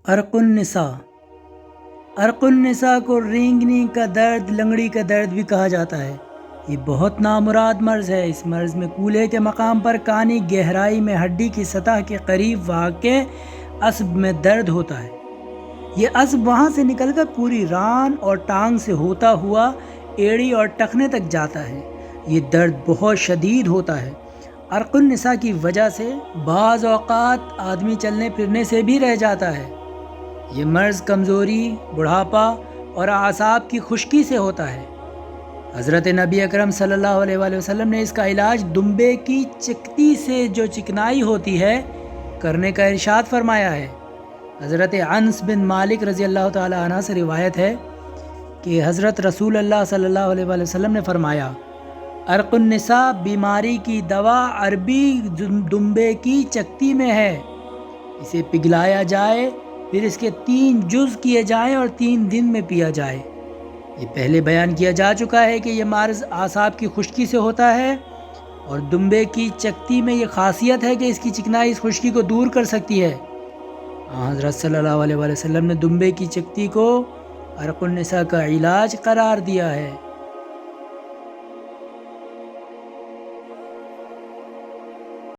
عرق النساء۔ عرق النساء کو رینگنی کا درد، لنگڑی کا درد بھی کہا جاتا ہے۔ یہ بہت نامراد مرض ہے۔ اس مرض میں کولے کے مقام پر کانی گہرائی میں ہڈی کی سطح کے قریب واقع عصب میں درد ہوتا ہے۔ یہ عصب وہاں سے نکل کر پوری ران اور ٹانگ سے ہوتا ہوا ایڑی اور ٹخنے تک جاتا ہے۔ یہ درد بہت شدید ہوتا ہے۔ عرق النساء کی وجہ سے بعض اوقات آدمی چلنے پھرنے سے بھی رہ جاتا ہے۔ یہ مرض کمزوری، بڑھاپا اور اعصاب کی خشکی سے ہوتا ہے۔ حضرت نبی اکرم صلی اللہ علیہ وآلہ وسلم نے اس کا علاج دمبے کی چکتی سے جو چکنائی ہوتی ہے کرنے کا ارشاد فرمایا ہے۔ حضرت انس بن مالک رضی اللہ تعالی عنہ سے روایت ہے کہ حضرت رسول اللہ صلی اللہ علیہ وآلہ وسلم نے فرمایا، عرق النساء بیماری کی دوا عربی دمبے کی چکتی میں ہے۔ اسے پگھلایا جائے، پھر اس کے 3 جز کیے جائیں اور 3 دن میں پیا جائے۔ یہ پہلے بیان کیا جا چکا ہے کہ یہ مرض اعصاب کی خشکی سے ہوتا ہے، اور دمبے کی چکتی میں یہ خاصیت ہے کہ اس کی چکنائی اس خشکی کو دور کر سکتی ہے۔ حضرت صلی اللہ علیہ وآلہ وسلم نے دمبے کی چکتی کو عرق النساء کا علاج قرار دیا ہے۔